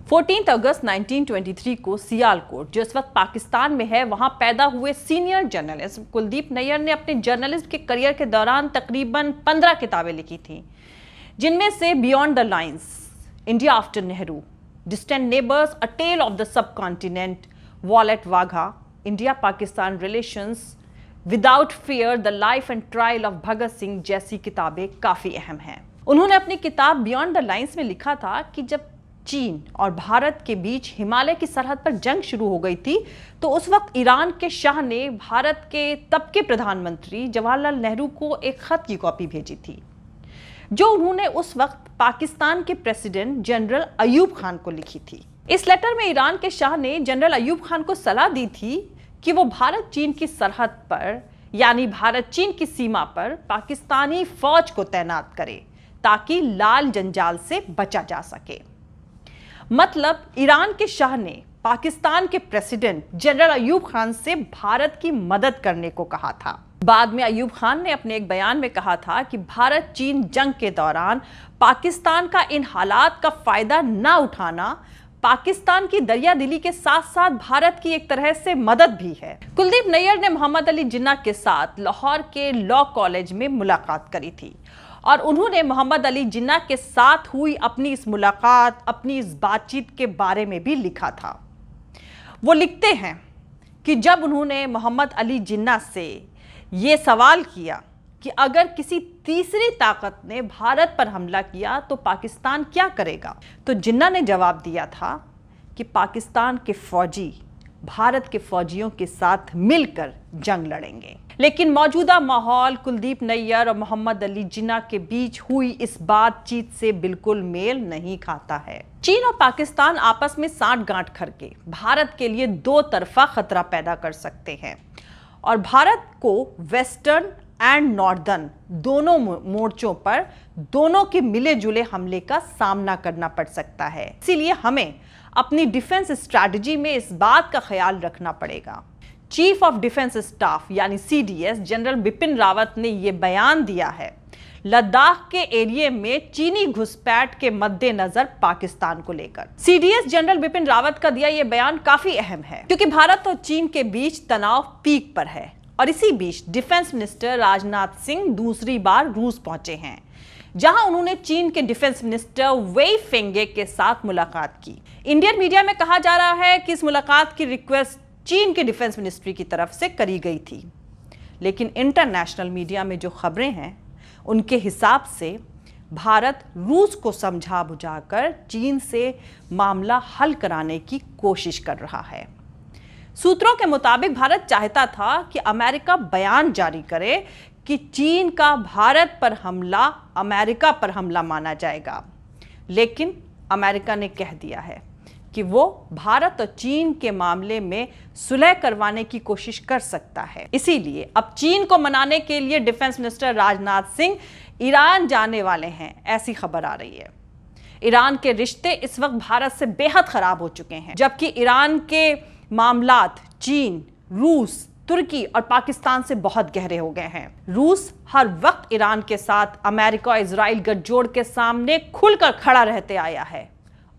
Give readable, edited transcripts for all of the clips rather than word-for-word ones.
14 अगस्त 1923 को सियालकोट, जो इस वक्त पाकिस्तान में है, वहां पैदा हुए सीनियर जर्नलिस्ट कुलदीप नैयर ने अपने जर्नलिस्ट के करियर के दौरान तकरीबन 15 किताबें लिखी थीं, जिनमें से beyond the lines, India after Nehru, distant neighbours, a tale of the subcontinent, wall at Wagah, India Pakistan relations, without fear, the life and trial of Bhagat Singh जैसी किताबें काफ़ी अहम हैं। उन्होंने अपनी किताब बियॉन्ड द लाइंस में लिखा था कि जब चीन और भारत के बीच हिमालय की सरहद पर जंग शुरू हो गई थी, तो उस वक्त ईरान के शाह ने भारत के तब के प्रधानमंत्री जवाहरलाल नेहरू को एक खत की कॉपी भेजी थी, जो उन्होंने उस वक्त पाकिस्तान के प्रेसिडेंट जनरल अयूब खान को लिखी थी। इस लेटर में ईरान के शाह ने जनरल अयूब खान को सलाह दी थी कि वो भारत चीन की सरहद पर, यानी भारत चीन की सीमा पर पाकिस्तानी फौज को तैनात करे, ताकि लाल जंजाल से बचा जा सके। मतलब ईरान के शाह ने पाकिस्तान के प्रेसिडेंट जनरल अयूब खान से भारत की मदद करने को कहा था। बाद में अयूब खान ने अपने एक बयान में कहा था कि भारत चीन जंग के दौरान पाकिस्तान का इन हालात का फायदा न उठाना पाकिस्तान की दरियादिली के साथ साथ भारत की एक तरह से मदद भी है। कुलदीप नैयर ने मोहम्मद अली जिन्ना के साथ लाहौर के लॉ कॉलेज में मुलाकात करी थी और उन्होंने मोहम्मद अली जिन्ना के साथ हुई अपनी इस मुलाकात, अपनी इस बातचीत के बारे में भी लिखा था। वो लिखते हैं कि जब उन्होंने मोहम्मद अली जिन्ना से ये सवाल किया कि अगर किसी तीसरी ताकत ने भारत पर हमला किया तो पाकिस्तान क्या करेगा, तो जिन्ना ने जवाब दिया था कि पाकिस्तान के फौजी भारत के फौजियों के साथ मिलकर जंग लड़ेंगे। लेकिन मौजूदा माहौल कुलदीप नैयर और मोहम्मद अली जिन्ना के बीच हुई इस बातचीत से बिल्कुल मेल नहीं खाता है। चीन और पाकिस्तान आपस में सांठ-गांठ करके भारत के लिए दो तरफा खतरा पैदा कर सकते हैं और भारत को वेस्टर्न एंड नॉर्दर्न दोनों मोर्चों पर दोनों के मिले जुले हमले का सामना करना पड़ सकता है। इसीलिए हमें अपनी डिफेंस स्ट्रैटेजी में इस बात का ख्याल रखना पड़ेगा। चीफ ऑफ डिफेंस स्टाफ यानी सीडीएस जनरल बिपिन रावत ने यह बयान दिया है, लद्दाख के एरिया में चीनी घुसपैठ के मद्देनजर पाकिस्तान को लेकर। सीडीएस जनरल बिपिन रावत का दिया यह बयान काफी अहम है, क्योंकि भारत और चीन के बीच तनाव पीक पर है और इसी बीच डिफेंस मिनिस्टर राजनाथ सिंह दूसरी बार रूस पहुंचे हैं, जहां उन्होंने चीन के डिफेंस मिनिस्टर वेई फेंगे के साथ मुलाकात की। इंडियन मीडिया में कहा जा रहा है कि इस मुलाकात की रिक्वेस्ट चीन के डिफेंस मिनिस्ट्री की तरफ से करी गई थी, लेकिन इंटरनेशनल मीडिया में जो खबरें हैं उनके हिसाब से भारत रूस को समझा बुझाकर चीन से मामला हल कराने की कोशिश कर रहा है। सूत्रों के मुताबिक भारत चाहता था कि अमेरिका बयान जारी करे कि चीन का भारत पर हमला अमेरिका पर हमला माना जाएगा, लेकिन अमेरिका ने कह दिया है कि वो भारत और चीन के मामले में सुलह करवाने की कोशिश कर सकता है। इसीलिए अब चीन को मनाने के लिए defence minister Rajnath Singh Iran जाने वाले हैं, ऐसी खबर आ रही है। ईरान के रिश्ते इस वक्त भारत से बेहद खराब हो चुके हैं, जबकि ईरान के मामलात चीन, रूस, तुर्की और पाकिस्तान से बहुत गहरे हो गए हैं। रूस हर वक्त ईरान के साथ अमेरिका और इजराइल गठजोड़ के सामने खुलकर खड़ा रहते आया है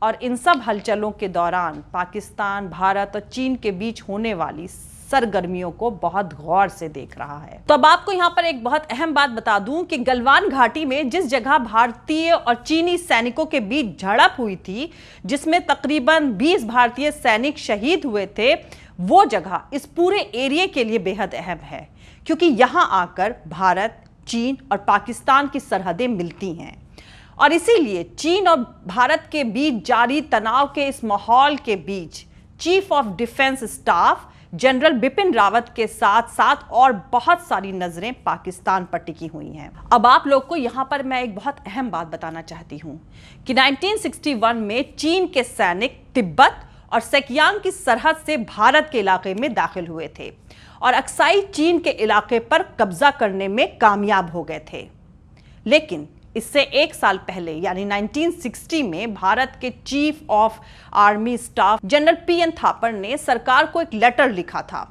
और इन सब हलचलों के दौरान पाकिस्तान, भारत और चीन के बीच होने वाली सरगर्मियों को बहुत गौर से देख रहा है। तो अब आपको यहाँ पर एक बहुत अहम बात बता दूं कि गलवान घाटी में जिस जगह भारतीय और चीनी सैनिकों के बीच झड़प हुई थी, जिसमें तकरीबन 20 भारतीय सैनिक शहीद हुए थे, वो जगह इस पूरे एरिया के लिए बेहद अहम है, क्योंकि यहाँ आकर भारत, चीन और पाकिस्तान की सरहदें मिलती हैं और इसीलिए चीन और भारत के बीच जारी तनाव के इस माहौल के बीच chief of defence staff general Bipin Rawat के साथ साथ और बहुत सारी नजरें पाकिस्तान पर टिकी हुई हैं। अब आप लोग को यहाँ पर मैं एक बहुत अहम बात बताना चाहती हूँ कि 1961 में चीन के सैनिक तिब्बत और सेकियांग की सरहद से भारत के इलाके में दाखिल हुए थे और अक्साई चीन के इलाके पर कब्जा करने में कामयाब हो गए थे। लेकिन इससे एक साल पहले यानी 1960 में भारत के chief of army staff general PN Thapar ने सरकार को एक लेटर लिखा था।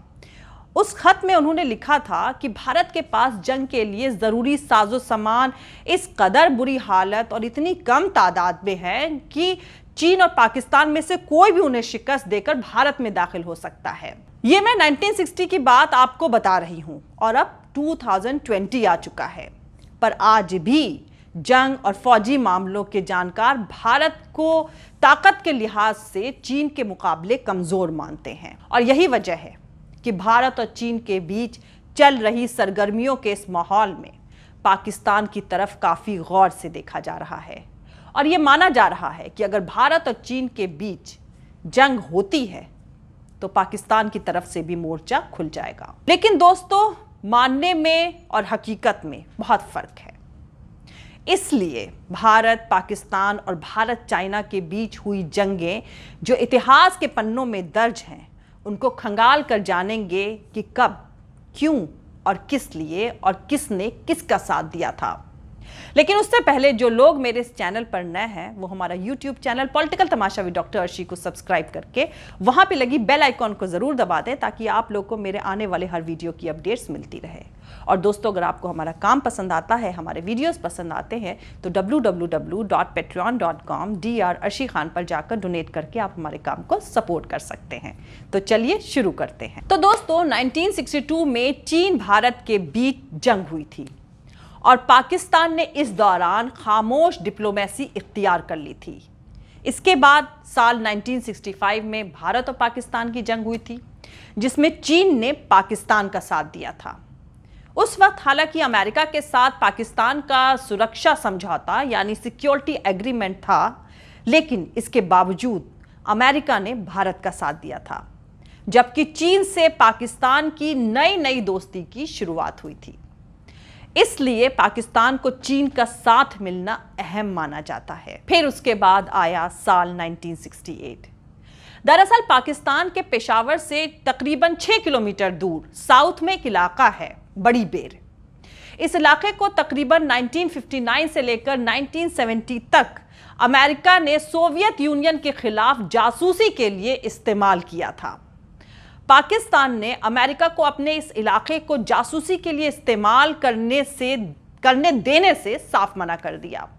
उस खत में उन्होंने लिखा था कि भारत के पास जंग के लिए जरूरी साजो सामान इस कदर बुरी हालत और इतनी कम तादाद में है कि चीन और पाकिस्तान में से कोई भी उन्हें शिकस्त देकर भारत में दाखिल हो सकता है। ये मैं 1960 की बात आपको बता रही हूं और अब 2020 आ चुका है, पर आज भी जंग और फौजी मामलों के जानकार भारत को ताकत के लिहाज से चीन के मुकाबले कमजोर मानते हैं। और यही वजह है कि भारत और चीन के बीच चल रही सरगर्मियों के इस माहौल में पाकिस्तान की तरफ काफी गौर से देखा जा रहा है और यह माना जा रहा है कि अगर भारत और चीन के बीच जंग होती है तो पाकिस्तान की तरफ से भी मोर्चा खुल जाएगा। लेकिन दोस्तों, मानने में और हकीकत में बहुत फर्क है। इसलिए भारत पाकिस्तान और भारत चाइना के बीच हुई जंगें जो इतिहास के पन्नों में दर्ज हैं, उनको खंगाल कर जानेंगे कि कब, क्यों और किस लिए और किसने किसका साथ दिया था। लेकिन उससे पहले जो लोग मेरे इस चैनल पर नए हैं वो हमारा YouTube channel political Tamasha with doctor Arshi को सब्सक्राइब करके वहां पे लगी बेल आइकॉन को जरूर दबा दें ताकि आप लोग को मेरे आने वाले हर वीडियो की अपडेट्स मिलती रहे। और दोस्तों, अगर आपको हमारा काम पसंद आता है, हमारे वीडियोस पसंद आते हैं तो www.patreon.com Dr. अर्शी खान पर जाकर डोनेट करके आप हमारे काम को सपोर्ट कर सकते हैं। तो चलिए शुरू करते हैं। तो दोस्तों, 1962 में चीन भारत के बीच जंग हुई थी और पाकिस्तान ने इस दौरान खामोश डिप्लोमेसी इख्तियार कर ली थी। इसके बाद साल 1965 में भारत और पाकिस्तान की जंग हुई थी जिसमें चीन ने पाकिस्तान का साथ दिया था। उस वक्त हालांकि अमेरिका के साथ पाकिस्तान का सुरक्षा समझौता यानी सिक्योरिटी एग्रीमेंट था, लेकिन इसके बावजूद अमेरिका ने भारत का साथ दिया था, जबकि चीन से पाकिस्तान की नई दोस्ती की शुरुआत हुई थी। इसलिए पाकिस्तान को चीन का साथ मिलना अहम माना जाता है। फिर उसके बाद आया साल 1968। दरअसल पाकिस्तान के पेशावर से तकरीबन 6 किलोमीटर दूर साउथ में एक इलाका है, बड़ी बेर। इस इलाके को तकरीबन 1959 से लेकर 1970 तक अमेरिका ने सोवियत यूनियन के खिलाफ जासूसी के लिए इस्तेमाल किया था। पाकिस्तान ने अमेरिका को अपने इस इलाके को जासूसी के लिए इस्तेमाल करने देने से साफ मना कर दिया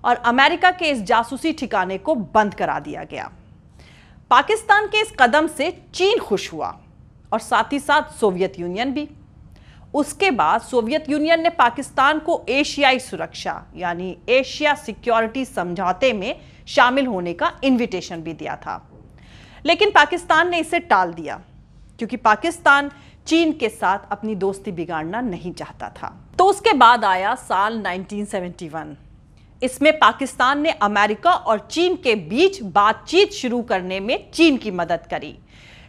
और अमेरिका के इस जासूसी ठिकाने को बंद करा दिया गया। पाकिस्तान के इस कदम से चीन खुश हुआ और साथ ही साथ सोवियत यूनियन भी। उसके बाद सोवियत यूनियन ने पाकिस्तान को एशियाई सुरक्षा यानी एशिया सिक्योरिटी समझौते में शामिल होने का इनविटेशन भी दिया था, लेकिन पाकिस्तान ने इसे टाल दिया क्योंकि पाकिस्तान चीन के साथ अपनी दोस्ती बिगाड़ना नहीं चाहता था। तो उसके बाद आया साल 1971। इसमें पाकिस्तान ने अमेरिका और चीन के बीच बातचीत शुरू करने में चीन की मदद करी,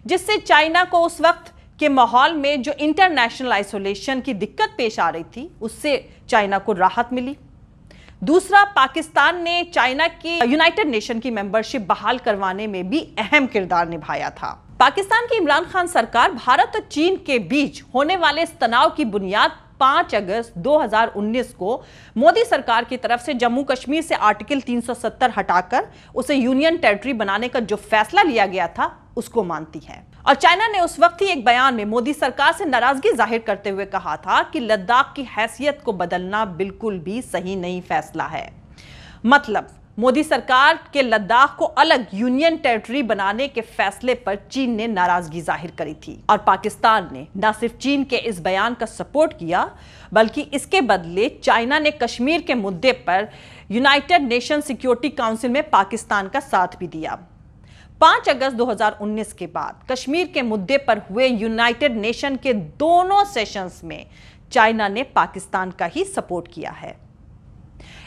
जिससे चाइना को उस वक्त के माहौल में जो इंटरनेशनल आइसोलेशन की दिक्कत पेश आ रही थी उससे चाइना को राहत मिली। दूसरा, पाकिस्तान ने चाइना की यूनाइटेड नेशन की मेंबरशिप बहाल करवाने में भी अहम किरदार निभाया था। पाकिस्तान की इमरान खान सरकार भारत और चीन के बीच होने वाले इस तनाव की बुनियाद 5 अगस्त 2019 को मोदी सरकार की तरफ से जम्मू कश्मीर से आर्टिकल 370 हटाकर उसे यूनियन टेरिटरी बनाने का जो फैसला लिया गया था उसको मानती है। और चाइना ने उस वक्त ही एक बयान में मोदी सरकार से नाराजगी जाहिर करते हुए कहा था कि लद्दाख की हैसियत को बदलना बिल्कुल भी सही नहीं फैसला है। मतलब मोदी सरकार के लद्दाख को अलग यूनियन टेरिटरी बनाने के फैसले पर चीन ने नाराजगी जाहिर करी थी और पाकिस्तान ने न सिर्फ चीन के इस बयान का सपोर्ट किया बल्कि इसके बदले चाइना ने कश्मीर के मुद्दे पर यूनाइटेड नेशन सिक्योरिटी काउंसिल में पाकिस्तान का साथ भी दिया। 5 अगस्त 2019 के बाद कश्मीर के मुद्दे पर हुए यूनाइटेड नेशन के दोनों सेशंस में चाइना ने पाकिस्तान का ही सपोर्ट किया है।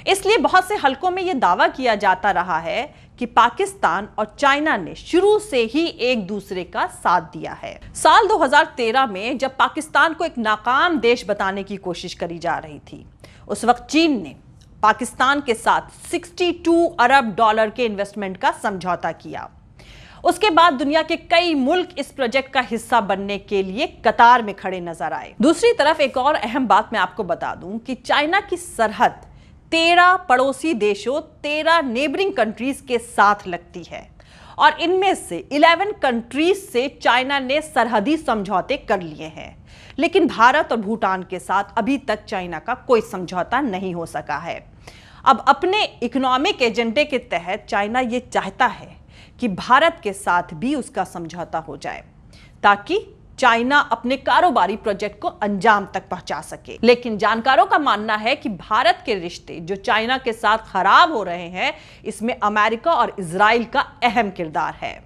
इसलिए बहुत से हलकों में यह दावा किया जाता रहा है कि पाकिस्तान और चाइना ने शुरू से ही एक दूसरे का साथ दिया है। साल 2013 में जब पाकिस्तान को एक नाकाम देश बताने की कोशिश करी जा रही थी, उस वक्त चीन ने पाकिस्तान के साथ 62 अरब डॉलर के इन्वेस्टमेंट का समझौता किया। उसके बाद दुनिया के कई मुल्क इस प्रोजेक्ट का हिस्सा बनने के लिए कतार में खड़े नजर आए। दूसरी तरफ एक और अहम बात मैं आपको बता दूं कि चाइना की सरहद 13 पड़ोसी देशों 13 नेबरिंग कंट्रीज के साथ लगती है और इनमें से 11 कंट्रीज से चाइना ने सरहदी समझौते कर लिए हैं, लेकिन भारत और भूटान के साथ अभी तक चाइना का कोई समझौता नहीं हो सका है। अब अपने इकोनॉमिक एजेंडे के तहत चाइना ये चाहता है कि भारत के साथ भी उसका समझौता हो जाए ताकि चाइना अपने कारोबारी प्रोजेक्ट को अंजाम तक पहुंचा सके। लेकिन जानकारों का मानना है कि भारत के रिश्ते जो चाइना के साथ खराब हो रहे हैं, इसमें अमेरिका और इजराइल का अहम किरदार है।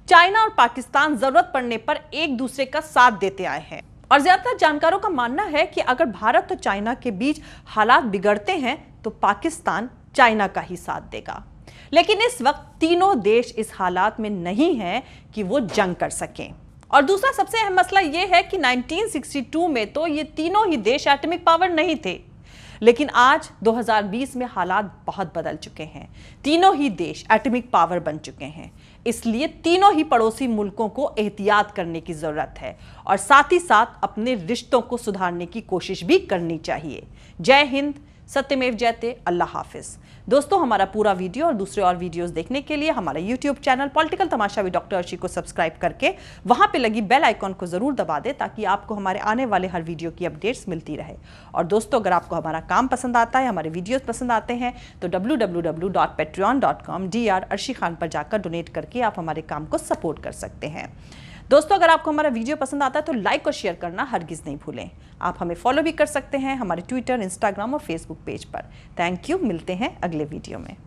चाइना और पाकिस्तान जरूरत पड़ने पर एक दूसरे का साथ देते आए हैं और ज्यादातर जानकारों का मानना है कि अगर भारत और चाइना के बीच हालात बिगड़ते हैं तो पाकिस्तान चाइना का ही साथ देगा। लेकिन इस वक्त तीनों देश इस हालात में नहीं हैं कि वो जंग कर सकें। और दूसरा सबसे अहम मसला यह है कि 1962 में तो ये तीनों ही देश एटॉमिक पावर नहीं थे, लेकिन आज 2020 में हालात बहुत बदल चुके हैं। तीनों ही देश एटॉमिक पावर बन चुके हैं, इसलिए तीनों ही पड़ोसी मुल्कों को एहतियात करने की जरूरत है और साथ ही साथ अपने रिश्तों को सुधारने की कोशिश भी करनी चाहिए। जय हिंद, सत्यमेव जयते, अल्लाह हाफिज। दोस्तों, हमारा पूरा वीडियो और दूसरे और वीडियोस देखने के लिए हमारा YouTube channel political Tamasha with doctor Arshi को सब्सक्राइब करके वहां पे लगी बेल आइकॉन को जरूर दबा दें ताकि आपको हमारे आने वाले हर वीडियो की अपडेट्स मिलती रहे। और दोस्तों, अगर आपको हमारा काम पसंद आता है, हमारे वीडियोस पसंद आते हैं तो www.patreon.com Dr. अर्शी खान पर जाकर डोनेट करके आप हमारे काम को सपोर्ट कर सकते हैं। दोस्तों, अगर आपको हमारा वीडियो पसंद आता है तो लाइक और शेयर करना हरगिज नहीं भूलें। आप हमें फॉलो भी कर सकते हैं हमारे ट्विटर, इंस्टाग्राम और फेसबुक पेज पर। Thank you. मिलते हैं अगले वीडियो में।